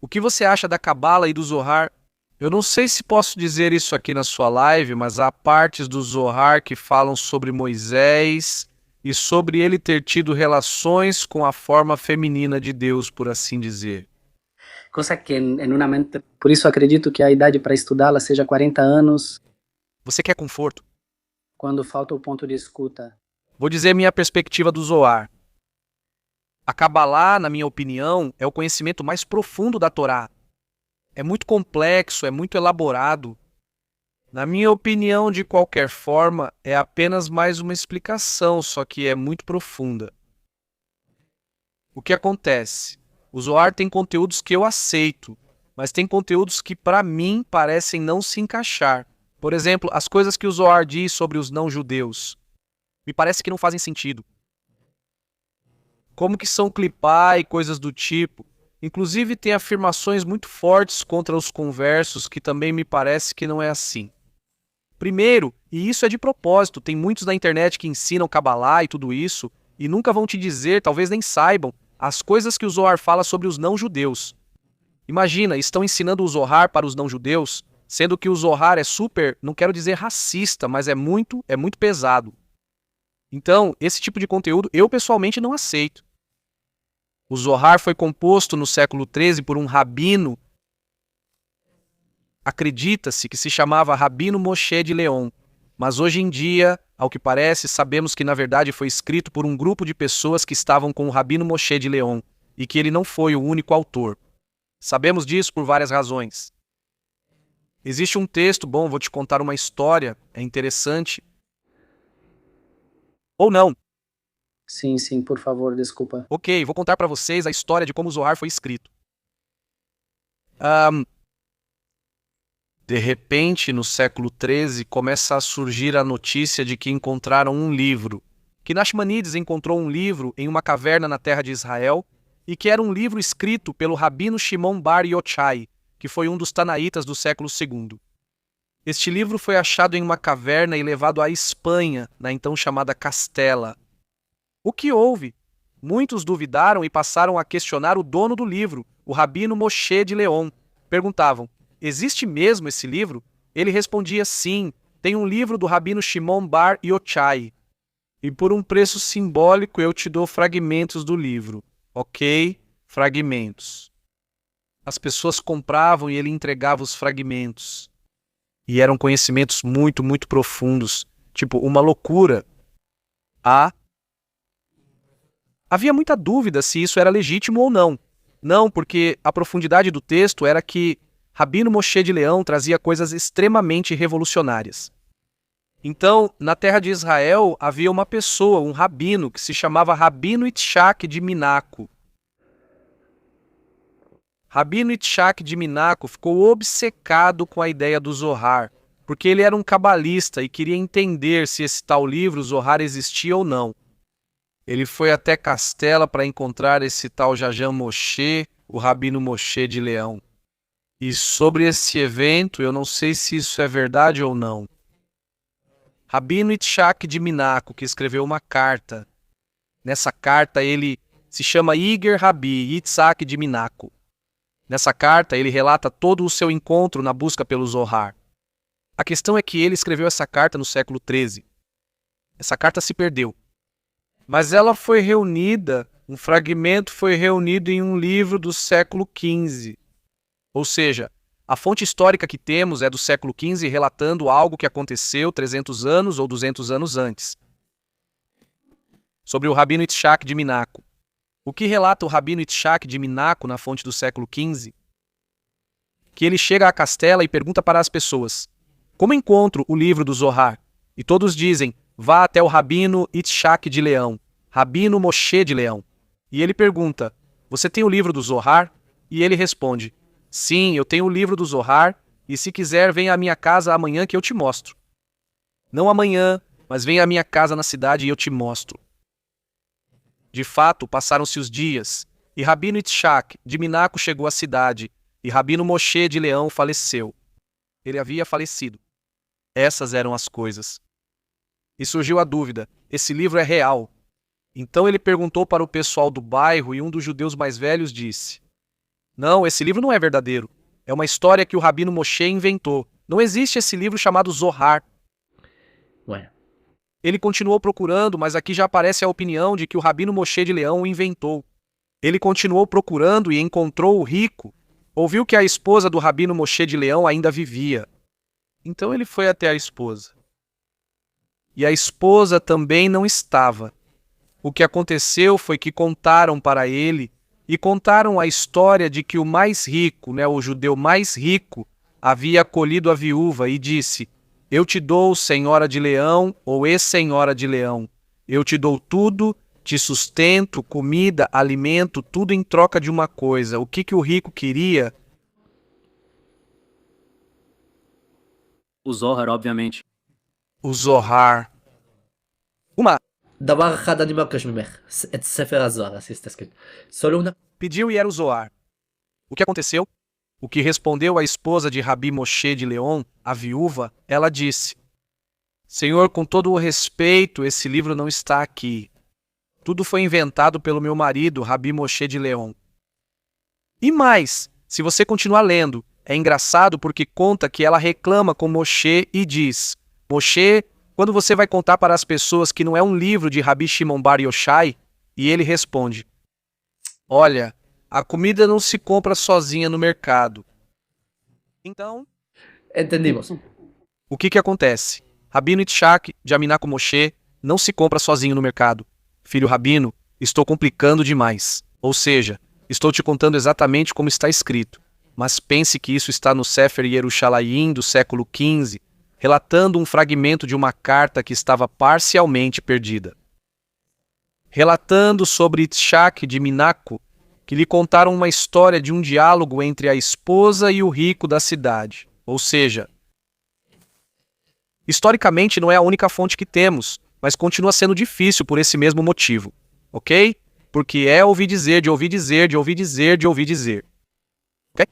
O que você acha da Cabala e do Zohar? Eu não sei se posso dizer isso aqui na sua live, mas há partes do Zohar que falam sobre Moisés e sobre ele ter tido relações com a forma feminina de Deus, por assim dizer. Cosa que em uma mente. Por isso acredito que a idade para estudá-la seja 40 anos, Você quer conforto? quando falta o ponto de escuta. Vou dizer minha perspectiva do Zohar. A Kabbalah, na minha opinião, é o conhecimento mais profundo da Torá. É muito complexo, é muito elaborado. Na minha opinião, de qualquer forma, é apenas mais uma explicação, só que é muito profunda. O que acontece? O Zohar tem conteúdos que eu aceito, mas tem conteúdos que, para mim, parecem não se encaixar. Por exemplo, as coisas que o Zohar diz sobre os não-judeus. Me parece que não fazem sentido. Como que são clipar e coisas do tipo. Inclusive, tem afirmações muito fortes contra os conversos que também me parece que não é assim. Primeiro, e isso é de propósito, tem muitos na internet que ensinam Kabbalah e tudo isso, e nunca vão te dizer, talvez nem saibam, as coisas que o Zohar fala sobre os não-judeus. Imagina, estão ensinando o Zohar para os não-judeus, sendo que o Zohar é super, não quero dizer racista, mas é muito pesado. Então, esse tipo de conteúdo eu pessoalmente não aceito. O Zohar foi composto no século XIII por um rabino. Acredita-se que se chamava Rabino Moshe de Leon, mas hoje em dia, ao que parece, sabemos que na verdade foi escrito por um grupo de pessoas que estavam com o Rabino Moshe de Leon, e que ele não foi o único autor. Sabemos disso por várias razões. Existe um texto, bom, vou te contar uma história, é interessante. Ou não. Sim, sim, por favor, desculpa. Ok, vou contar para vocês a história de como o Zohar foi escrito. Um, De repente, no século XIII, começa a surgir a notícia de que encontraram um livro. Que Nachmanides encontrou um livro em uma caverna na terra de Israel e que era um livro escrito pelo Rabino Shimon Bar Yochai, que foi um dos tanaítas do século II. Este livro foi achado em uma caverna e levado à Espanha, na então chamada Castela. O que houve? Muitos duvidaram e passaram a questionar o dono do livro, o Rabino Moshe de Leon. Perguntavam: existe mesmo esse livro? Ele respondia: sim, tem um livro do Rabino Shimon Bar Yochai. E por um preço simbólico eu te dou fragmentos do livro. Ok? Fragmentos. As pessoas compravam e ele entregava os fragmentos. E eram conhecimentos muito, muito profundos. Tipo, uma loucura. A Havia muita dúvida se isso era legítimo ou não. Não, porque a profundidade do texto era que Rabino Moshe de Leão trazia coisas extremamente revolucionárias. Então, na terra de Israel, havia uma pessoa, um rabino, que se chamava Rabino Itshak de Minaco. Rabino Itshak de Minaco ficou obcecado com a ideia do Zohar, porque ele era um cabalista e queria entender se esse tal livro, Zohar, existia ou não. Ele foi até Castela para encontrar esse tal Jajam Moshe, o Rabino Moshe de Leão. E sobre esse evento, eu não sei se isso é verdade ou não. Rabino Itshak de Minaco, que escreveu uma carta. Nessa carta ele se chama Iger Rabi Yitzhak de Minaco. Nessa carta ele relata todo o seu encontro na busca pelo Zohar. A questão é que ele escreveu essa carta no século XIII. Essa carta se perdeu. Mas ela foi reunida, um fragmento foi reunido em um livro do século XV. Ou seja, a fonte histórica que temos é do século XV relatando algo que aconteceu 300 anos ou 200 anos antes. Sobre o Rabino Itshak de Minaco. O que relata o Rabino Itshak de Minaco na fonte do século XV? Que ele chega à Castela e pergunta para as pessoas: como encontro o livro do Zohar? E todos dizem: vá até o Rabino Itshak de Leão, Rabino Moshe de Leão. E ele pergunta: você tem o livro do Zohar? E ele responde: sim, eu tenho o livro do Zohar, e se quiser venha à minha casa amanhã que eu te mostro. Não amanhã, mas venha à minha casa na cidade e eu te mostro. De fato, passaram-se os dias, e Rabino Itshak de Minaco chegou à cidade, e Rabino Moshe de Leão faleceu. Ele havia falecido. Essas eram as coisas. E surgiu a dúvida: esse livro é real? Então ele perguntou para o pessoal do bairro e um dos judeus mais velhos disse: Não, esse livro não é verdadeiro. É uma história que o Rabino Moshe inventou. Não existe esse livro chamado Zohar. Bueno, Ele continuou procurando, mas aqui já aparece a opinião de que o Rabino Moshe de Leão o inventou. Ele continuou procurando e encontrou o rico. Ouviu que a esposa do Rabino Moshe de Leão ainda vivia. Então ele foi até a esposa. E a esposa também não estava. O que aconteceu foi que contaram para ele e contaram a história de que o mais rico, o judeu mais rico, havia acolhido a viúva e disse: eu te dou, senhora de Leão ou ex-senhora de Leão. Eu te dou tudo, te sustento, comida, alimento, tudo em troca de uma coisa. O que o rico queria? o Zohar, obviamente. O Zohar. Uma. דבר אחד אני מבקש ממך, את ספר הזוהר, assim está escrito. Solo una... Pediu e era o Zohar. O que aconteceu? O que respondeu a esposa de Rabi Moshe de Leon, a viúva, ela disse: Senhor, com todo o respeito, esse livro não está aqui. Tudo foi inventado pelo meu marido, Rabi Moshe de Leon. E mais, se você continuar lendo, é engraçado porque conta que ela reclama com Moshe e diz: Moshe, quando você vai contar para as pessoas que não é um livro de Rabi Shimon Bar Yochai? E ele responde: olha, a comida não se compra sozinha no mercado. Então, Entendimos. o que acontece? Rabino Yitzhak de Aminá com Moshe não se compra sozinho no mercado. Filho Rabino, estou complicando demais. Ou seja, estou te contando exatamente como está escrito. Mas pense que isso está no Sefer Yerushalayim do século XV, relatando um fragmento de uma carta que estava parcialmente perdida. Relatando sobre Yitzhak de Minaco, que lhe contaram uma história de um diálogo entre a esposa e o rico da cidade. Ou seja, historicamente não é a única fonte que temos, mas continua sendo difícil por esse mesmo motivo, ok? Porque é ouvir dizer, de ouvir dizer, de ouvir dizer, de ouvir dizer. Ok?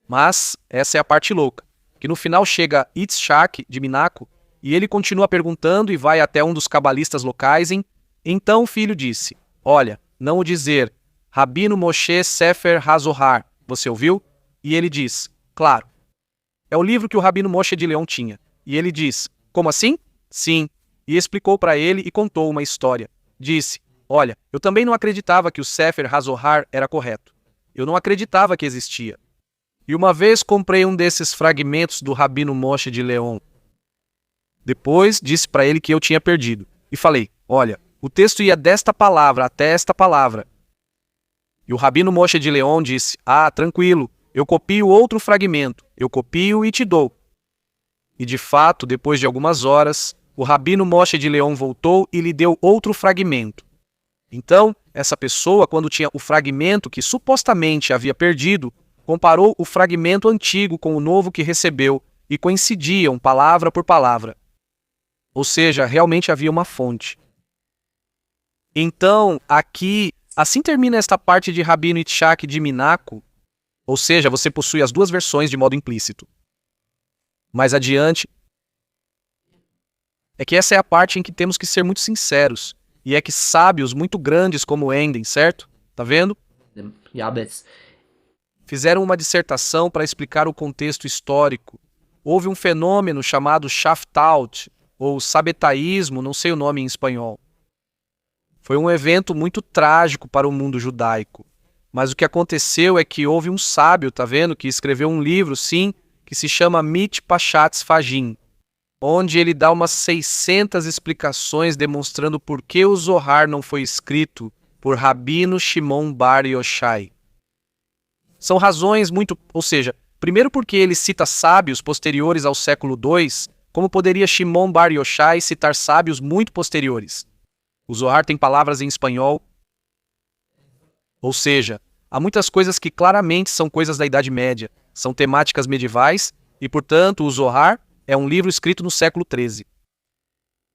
Mas essa é a parte louca, que no final chega Yitzhak de Minaco e ele continua perguntando e vai até um dos cabalistas locais. Então o filho disse: olha, não o dizer Rabino Moshe Sefer HaZohar, você ouviu? E ele diz: claro. É o livro que o Rabino Moshe de Leão tinha. E ele diz: como assim? Sim. E explicou para ele e contou uma história. Disse: olha, eu também não acreditava que o Sefer HaZohar era correto. Eu não acreditava que existia. E uma vez comprei um desses fragmentos do Rabino Moshe de Leão. Depois disse para ele que eu tinha perdido. E falei: olha, o texto ia desta palavra até esta palavra. E o Rabino Moshe de Leão disse: ah, tranquilo, eu copio outro fragmento, eu copio e te dou. E de fato, depois de algumas horas, o Rabino Moshe de Leão voltou e lhe deu outro fragmento. Então, essa pessoa, quando tinha o fragmento que supostamente havia perdido, comparou o fragmento antigo com o novo que recebeu e coincidiam palavra por palavra. Ou seja, realmente havia uma fonte. Então, aqui, assim termina esta parte de Rabino Yitzhak de Minaco, ou seja, você possui as duas versões de modo implícito. Mais adiante, é que essa é a parte em que temos que ser muito sinceros, e é que sábios muito grandes como Enden, certo? Tá vendo? Yabes. Fizeram uma dissertação para explicar o contexto histórico. Houve um fenômeno chamado Shaftaut, ou sabetaísmo, não sei o nome em espanhol. Foi um evento muito trágico para o mundo judaico. Mas o que aconteceu é que houve um sábio, tá vendo, que escreveu um livro, sim, que se chama Mit Pashat Sfajim, onde ele dá umas 600 explicações demonstrando por que o Zohar não foi escrito por Rabino Shimon Bar Yochai. São razões muito... Ou seja, primeiro porque ele cita sábios posteriores ao século II, como poderia Shimon Bar Yochai citar sábios muito posteriores. O Zohar tem palavras em espanhol. Ou seja, há muitas coisas que claramente são coisas da Idade Média, são temáticas medievais, e, portanto, o Zohar é um livro escrito no século XIII.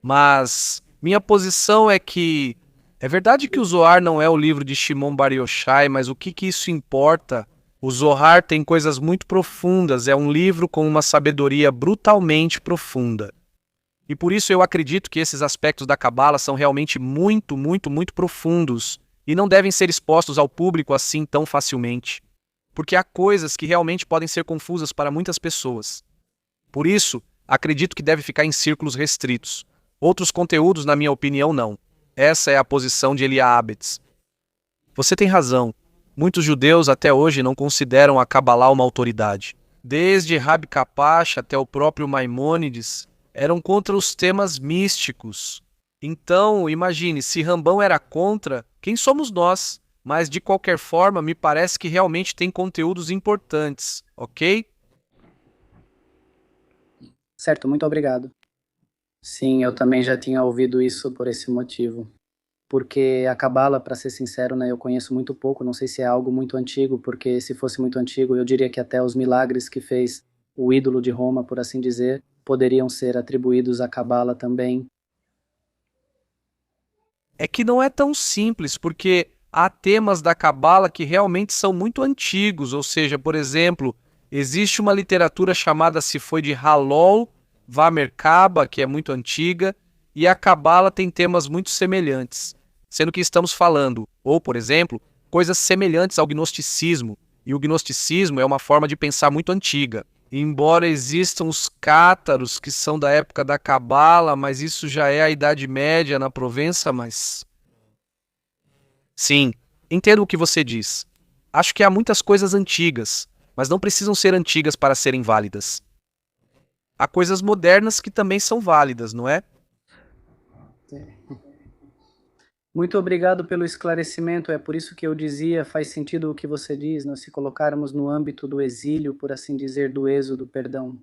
Mas minha posição é que é verdade que o Zohar não é o livro de Shimon Bar Yochai, mas o que isso importa? O Zohar tem coisas muito profundas, é um livro com uma sabedoria brutalmente profunda. E por isso eu acredito que esses aspectos da Cabala são realmente muito profundos e não devem ser expostos ao público assim tão facilmente. porque há coisas que realmente podem ser confusas para muitas pessoas. Por isso, acredito que deve ficar em círculos restritos. Outros conteúdos, na minha opinião, não. Essa é a posição de Elia Abetz. Você tem razão. Muitos judeus até hoje não consideram a Kabbalah uma autoridade. Desde Rabi Kapash até o próprio Maimônides, eram contra os temas místicos. Então, imagine, se Rambão era contra, quem somos nós? Mas, de qualquer forma, me parece que realmente tem conteúdos importantes, ok? Certo, muito obrigado. Sim, eu também já tinha ouvido isso por esse motivo. Porque a Cabala, para ser sincero, né, eu conheço muito pouco, não sei se é algo muito antigo, porque se fosse muito antigo, eu diria que até os milagres que fez o ídolo de Roma, por assim dizer, poderiam ser atribuídos à Cabala também. É que não é tão simples, porque há temas da Cabala que realmente são muito antigos, ou seja, por exemplo, existe uma literatura chamada Se Foi de Halol Vamerkaba, que é muito antiga, e a Cabala tem temas muito semelhantes, sendo que estamos falando, ou por exemplo, coisas semelhantes ao gnosticismo, e o gnosticismo é uma forma de pensar muito antiga. Embora existam os cátaros que são da época da Cabala, mas isso já é a Idade Média na Provença, mas... Sim, entendo o que você diz. Acho que há muitas coisas antigas, mas não precisam ser antigas para serem válidas. Há coisas modernas que também são válidas, não é? Muito obrigado pelo esclarecimento, é por isso que eu dizia, faz sentido o que você diz, nós se colocarmos no âmbito do exílio, por assim dizer, do êxodo, perdão.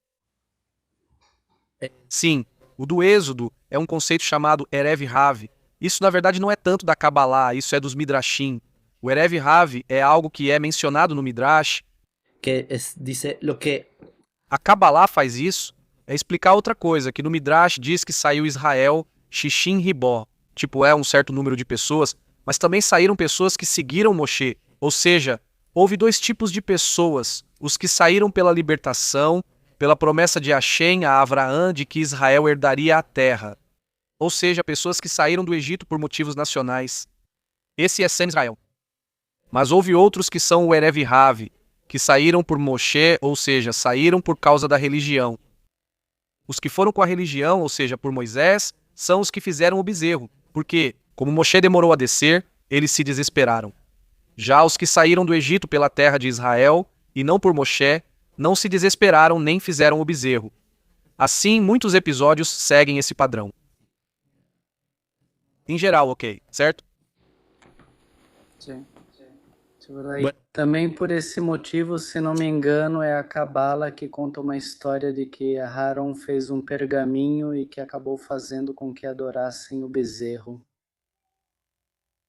Sim, o do Êxodo é um conceito chamado Erev Rav. Isso na verdade não é tanto da Kabbalah, isso é dos Midrashim. O Erev Rav é algo que é mencionado no Midrash. Dice lo que A Kabbalah faz isso, é explicar outra coisa, que no Midrash diz que saiu Israel, Shishim Ribó, tipo é um certo número de pessoas, mas também saíram pessoas que seguiram Moshe, ou seja, houve dois tipos de pessoas, os que saíram pela libertação, pela promessa de Hashem a Abraão de que Israel herdaria a terra, ou seja, pessoas que saíram do Egito por motivos nacionais. Esse é Sem Israel. Mas houve outros que são o Erev Rav, que saíram por Moshe, ou seja, saíram por causa da religião. Os que foram com a religião, ou seja, por Moisés, são os que fizeram o bezerro, porque, como Moshe demorou a descer, eles se desesperaram. Já os que saíram do Egito pela terra de Israel, e não por Moshe, não se desesperaram nem fizeram o bezerro. Assim, muitos episódios seguem esse padrão. Em geral, ok, certo? Sim. Também por esse motivo, se não me engano, é a Cabala que conta uma história de que Aaron fez um pergaminho e que acabou fazendo com que adorassem o bezerro.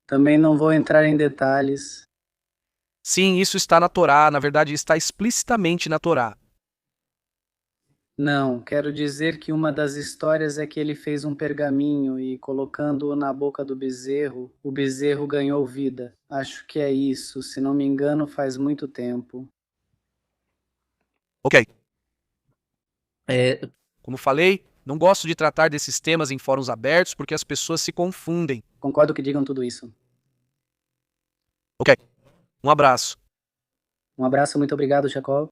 Também não vou entrar em detalhes. Sim, isso está na Torá, na verdade está explicitamente na Torá. Não, quero dizer que uma das histórias é que ele fez um pergaminho e, colocando-o na boca do bezerro, o bezerro ganhou vida. Acho que é isso, se não me engano, faz muito tempo. Ok, eh, como falei, não gosto de tratar desses temas em fóruns abertos porque as pessoas se confundem. Concordo que digam tudo isso. Ok, um abraço. Um abraço, muito obrigado, Jacob.